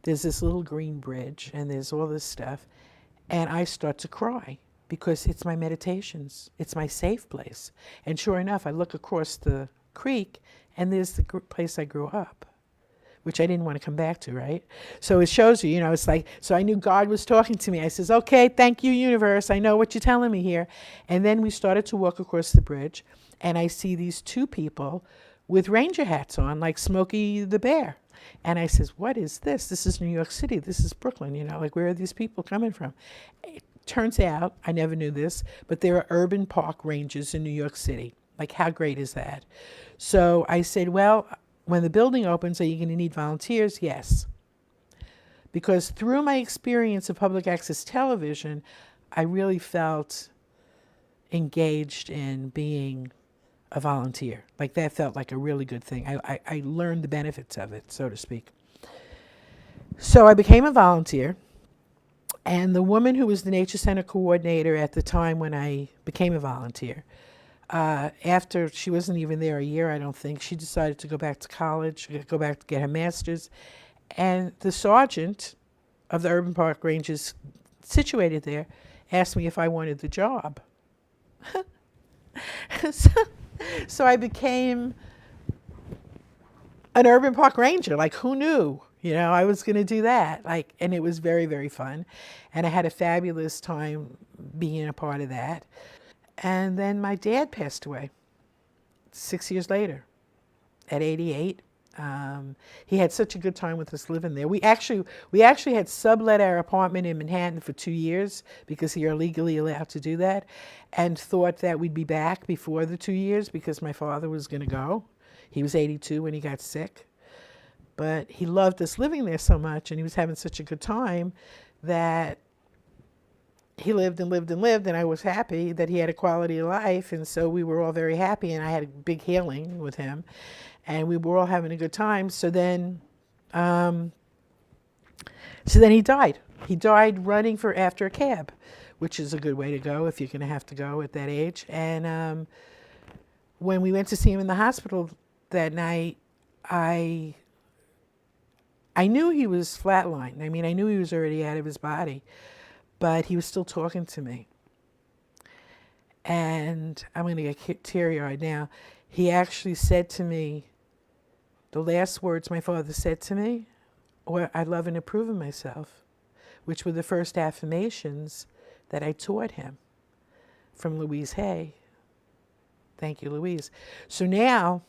there's this little green bridge, and there's all this stuff. And I start to cry because it's my meditations. It's my safe place. And sure enough, I look across the creek, and there's the place I grew up, which I didn't want to come back to, right? So it shows you, it's like, so I knew God was talking to me. I says, okay, thank you, universe. I know what you're telling me here. And then we started to walk across the bridge, and I see these two people with ranger hats on, like Smokey the Bear. And I says, what is this? This is New York City. This is Brooklyn. Like, where are these people coming from? It turns out, I never knew this, but there are urban park rangers in New York City. Like, how great is that? So I said, well, when the building opens, are you going to need volunteers? Yes. Because through my experience of public access television, I really felt engaged in being a volunteer. Like, that felt like a really good thing. I learned the benefits of it, so to speak. So I became a volunteer, and the woman who was the Nature Center coordinator at the time when I became a volunteer, after she wasn't even there a year, I don't think, she decided to go back to college, go back to get her master's. And the sergeant of the Urban Park Rangers situated there asked me if I wanted the job. So I became an urban park ranger. Like, who knew? I was going to do that. And it was very, very fun. And I had a fabulous time being a part of that. And then my dad passed away 6 years later at 88. He had such a good time with us living there. We actually had sublet our apartment in Manhattan for 2 years because you're legally allowed to do that, and thought that we'd be back before the 2 years because my father was going to go. He was 82 when he got sick. But he loved us living there so much, and he was having such a good time that he lived and lived and lived, and I was happy that he had a quality of life, and so we were all very happy, and I had a big healing with him, and we were all having a good time. So then he died. He died running after a cab, which is a good way to go if you're going to have to go at that age. And when we went to see him in the hospital that night, I knew he was flatlined. I mean, I knew he was already out of his body, but he was still talking to me. And I'm going to get teary-eyed now. He actually said to me, the last words my father said to me were, I love and approve of myself, which were the first affirmations that I taught him from Louise Hay. Thank you, Louise. So now,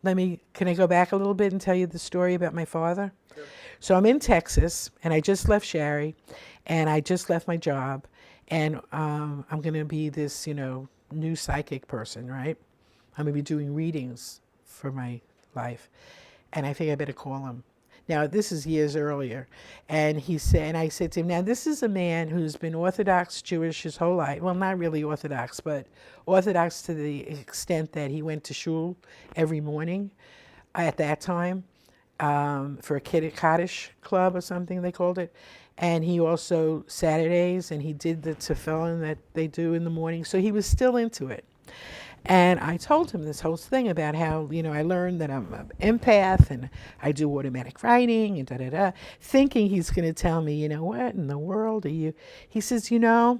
can I go back a little bit and tell you the story about my father? Sure. So I'm in Texas, and I just left Shari, and I just left my job, and I'm going to be this, new psychic person, right? I'm going to be doing readings for my life, and I think I better call him. Now, this is years earlier, and I said to him, now this is a man who's been Orthodox Jewish his whole life. Well, not really Orthodox, but Orthodox to the extent that he went to shul every morning at that time for a Kaddish club or something they called it. And he also Saturdays, and he did the tefillin that they do in the morning. So he was still into it. And I told him this whole thing about how, I learned that I'm an empath and I do automatic writing and da-da-da, thinking he's going to tell me, what in the world are you? He says, you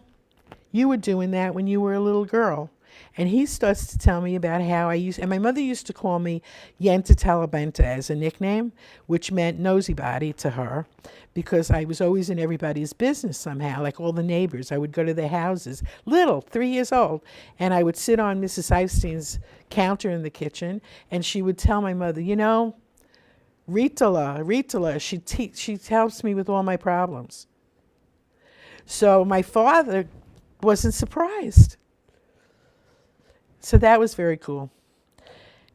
were doing that when you were a little girl. And he starts to tell me about how and my mother used to call me Yenta Talabenta as a nickname, which meant nosy body to her, because I was always in everybody's business somehow, like all the neighbors. I would go to their houses, little, 3 years old, and I would sit on Mrs. Eistein's counter in the kitchen, and she would tell my mother, Rita, she helps me with all my problems. So my father wasn't surprised. So that was very cool.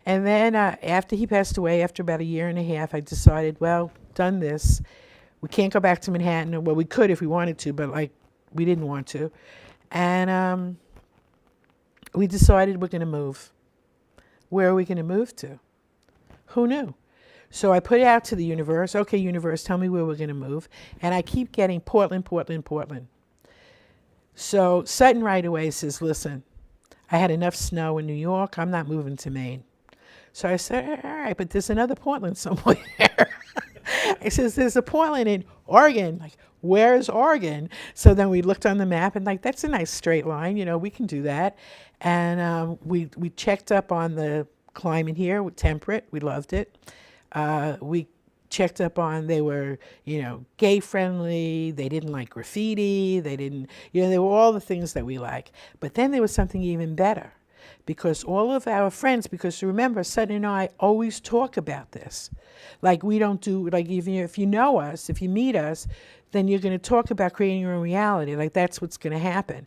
And then after he passed away, after about 1.5 years, I decided, well, done this. We can't go back to Manhattan. Well, we could if we wanted to, but we didn't want to. And we decided we're going to move. Where are we going to move to? Who knew? So I put it out to the universe. Okay, universe, tell me where we're going to move. And I keep getting Portland, Portland, Portland. So Sutton right away says, listen, I had enough snow in New York. I'm not moving to Maine. So I said, all right, but there's another Portland somewhere. He says, there's a Portland in Oregon. Like, where is Oregon? So then we looked on the map and that's a nice straight line. We can do that. And we checked up on the climate here, temperate. We loved it. We checked up on, they were, gay friendly. They didn't like graffiti. They didn't, they were all the things that we like. But then there was something even better, because all of our friends, because remember, Sutton and I always talk about this. Like, we don't do, like, even if you know us, if you meet us, then you're going to talk about creating your own reality. Like, that's what's going to happen.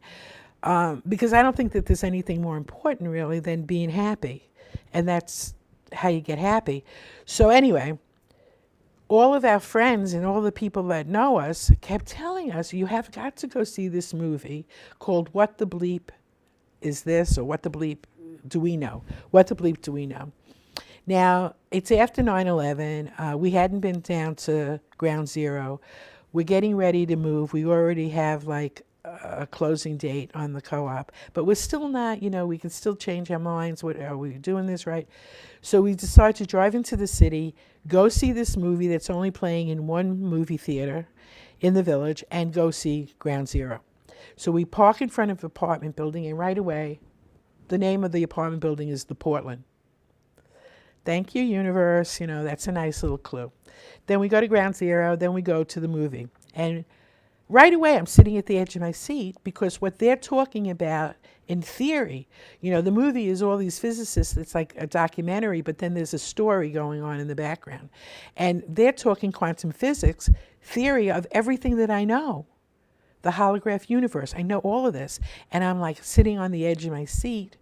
Because I don't think that there's anything more important, really, than being happy. And that's how you get happy. So anyway, all of our friends and all the people that know us kept telling us, you have got to go see this movie called What the Bleep Is This, or What the Bleep Do We Know? What the Bleep Do We Know? Now, it's after 9/11. We hadn't been down to Ground Zero. We're getting ready to move. We already have a closing date on the co-op, but we're still not, we can still change our minds. What, are we doing this right? So we decided to drive into the city, go see this movie that's only playing in one movie theater in the village, and go see Ground Zero. So we park in front of an apartment building, and right away, the name of the apartment building is the Portland. Thank you, universe. That's a nice little clue. Then we go to Ground Zero, then we go to the movie. And right away, I'm sitting at the edge of my seat, because what they're talking about in theory, the movie is all these physicists. It's like a documentary, but then there's a story going on in the background. And they're talking quantum physics, theory of everything that I know. The holograph universe. I know all of this. And I'm sitting on the edge of my seat.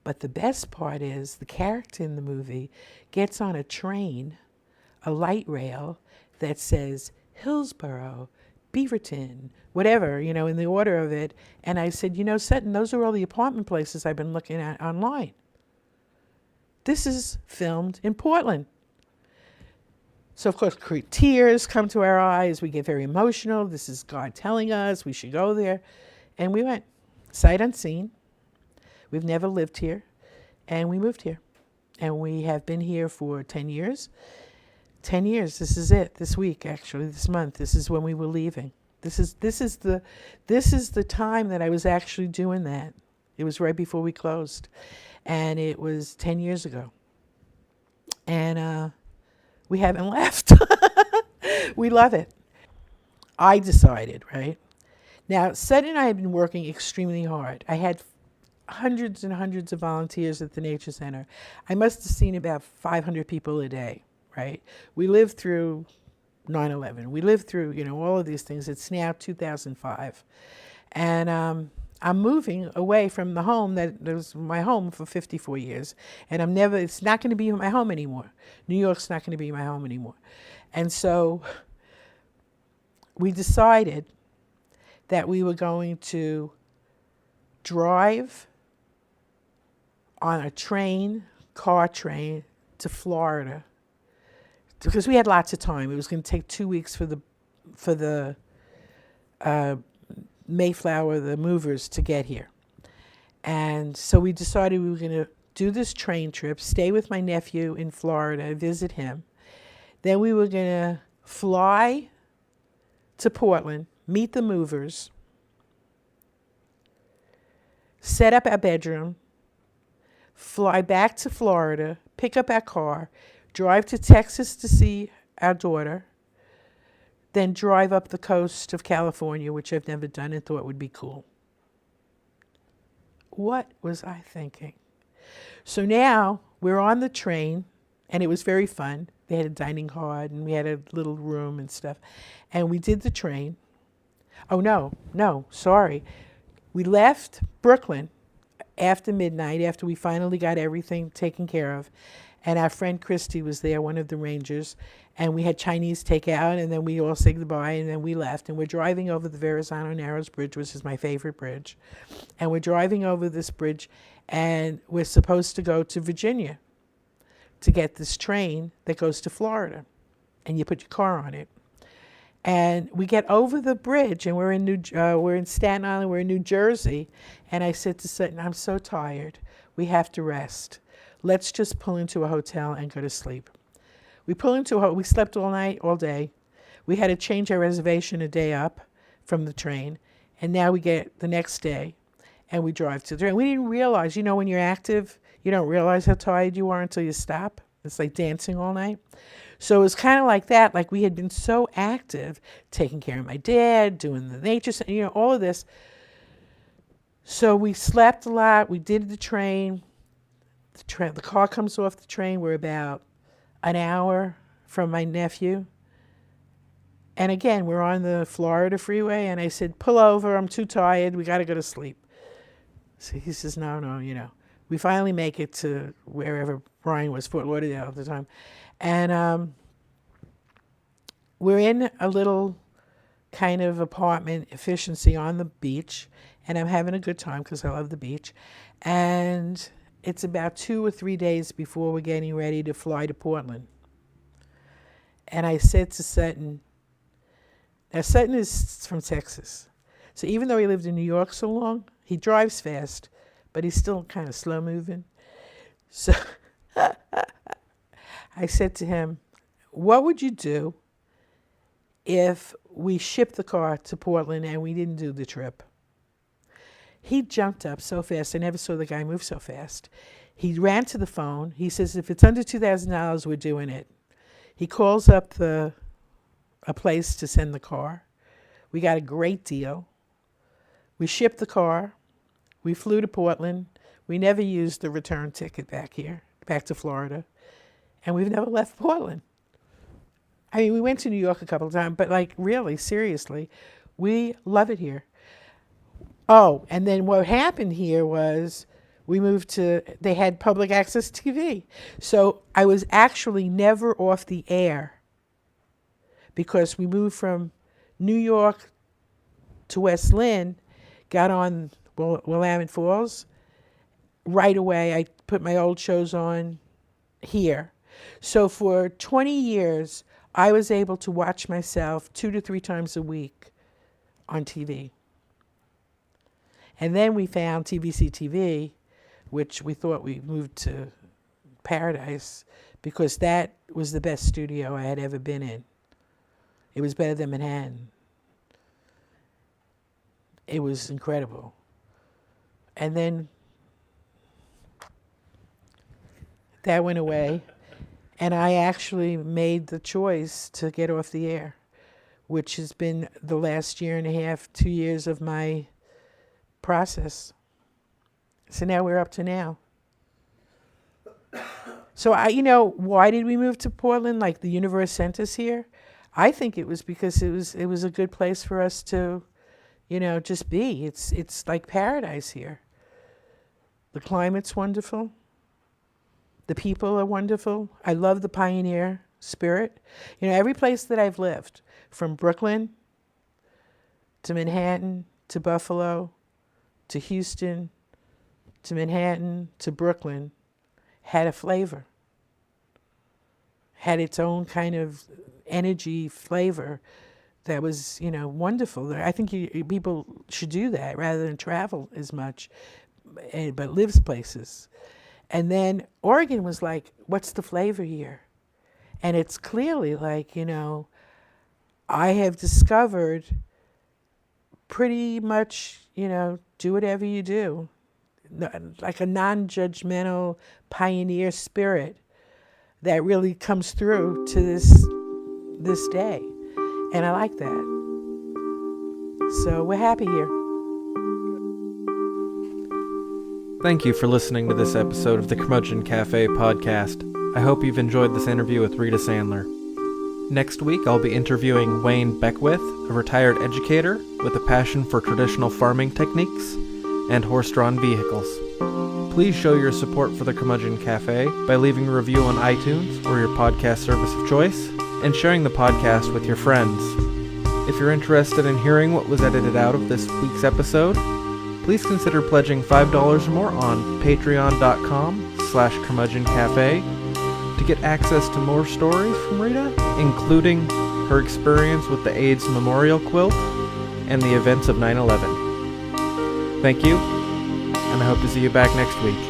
But the best part is the character in the movie gets on a train, a light rail that says Hillsborough, Beaverton, whatever, in the order of it. And I said, Sutton, those are all the apartment places I've been looking at online. This is filmed in Portland. So, of course, tears come to our eyes. We get very emotional. This is God telling us we should go there. And we went, sight unseen. We've never lived here. And we moved here. And we have been here for 10 years. 10 years. This is it. This week, actually, this month. This is when we were leaving. This is the time that I was actually doing that. It was right before we closed. And it was 10 years ago. And we haven't left. We love it. I decided, right? Now, Sutton and I had been working extremely hard. I had hundreds and hundreds of volunteers at the Nature Center. I must have seen about 500 people a day, right? We lived through 9/11. We lived through, all of these things. It's now 2005. And I'm moving away from the home that was my home for 54 years. And it's not going to be my home anymore. New York's not going to be my home anymore. And so we decided that we were going to drive on a car train to Florida, because we had lots of time. It was going to take 2 weeks for the Mayflower, the movers, to get here. And so we decided we were going to do this train trip, stay with my nephew in Florida, visit him. Then we were going to fly to Portland, meet the movers, set up our bedroom, fly back to Florida, pick up our car, drive to Texas to see our daughter, then drive up the coast of California, which I've never done and thought would be cool. What was I thinking? So now we're on the train, and it was very fun. They had a dining hall, and we had a little room and stuff. And we did the train. Oh, no, sorry. We left Brooklyn after midnight, after we finally got everything taken care of. And our friend Christy was there, one of the rangers. And we had Chinese takeout, and then we all said goodbye, and then we left. And we're driving over the Verrazano Narrows Bridge, which is my favorite bridge. And we're driving over this bridge, and we're supposed to go to Virginia to get this train that goes to Florida. And you put your car on it. And we get over the bridge, and we're in Staten Island, we're in New Jersey. And I said to Sutton, I'm so tired. We have to rest. Let's just pull into a hotel and go to sleep. We pull into we slept all night, all day. We had to change our reservation a day up from the train. And now we get the next day, and we drive to the train. We didn't realize, when you're active, you don't realize how tired you are until you stop. It's like dancing all night. So it was kind of like that. Like we had been so active, taking care of my dad, doing the nature, all of this. So we slept a lot. We did the train. The car comes off the train. We're about an hour from my nephew. And again, we're on the Florida freeway. And I said, pull over. I'm too tired. We got to go to sleep. So he says, no. We finally make it to wherever Brian was, Fort Lauderdale at the time. And we're in a little kind of apartment efficiency on the beach. And I'm having a good time because I love the beach. And it's about 2 or 3 days before we're getting ready to fly to Portland. And I said to Sutton, now Sutton is from Texas. So even though he lived in New York so long, he drives fast, but he's still kind of slow moving. So I said to him, what would you do if we shipped the car to Portland and we didn't do the trip? He jumped up so fast. I never saw the guy move so fast. He ran to the phone. He says, if it's under $2,000, we're doing it. He calls up a place to send the car. We got a great deal. We shipped the car. We flew to Portland. We never used the return ticket back to Florida. And we've never left Portland. I mean, we went to New York a couple of times, but really, seriously, we love it here. Oh, and then what happened here was they had public access TV. So I was actually never off the air because we moved from New York to West Lynn, got on Willamette Falls. Right away, I put my old shows on here. So for 20 years, I was able to watch myself 2 to 3 times a week on TV. And then we found TVC TV, which we thought we moved to Paradise because that was the best studio I had ever been in. It was better than Manhattan. It was incredible. And then that went away, and I actually made the choice to get off the air, which has been the last year and a half, 2 years of my process. So now we're up to now. So why did we move to Portland? Like the universe sent us here. I think it was because it was a good place for us to, just be. It's like paradise here. The climate's wonderful. The people are wonderful. I love the pioneer spirit. Every place that I've lived, from Brooklyn to Manhattan to Buffalo to Houston to Manhattan to Brooklyn, had a flavor, had its own kind of energy flavor that was, wonderful. I think people should do that rather than travel as much, but lives places. And then Oregon was like, what's the flavor here? And it's clearly like, I have discovered pretty much, do whatever you do. like a non-judgmental pioneer spirit that really comes through to this day. And I like that. So we're happy here. Thank you for listening to this episode of the Curmudgeon Cafe podcast. I hope you've enjoyed this interview with Rita Sandler. Next week, I'll be interviewing Wayne Beckwith, a retired educator with a passion for traditional farming techniques and horse-drawn vehicles. Please show your support for the Curmudgeon Cafe by leaving a review on iTunes or your podcast service of choice, and sharing the podcast with your friends. If you're interested in hearing what was edited out of this week's episode, please consider pledging $5 or more on patreon.com/curmudgeoncafe to get access to more stories from Rita, including her experience with the AIDS Memorial Quilt and the events of 9/11. Thank you, and I hope to see you back next week.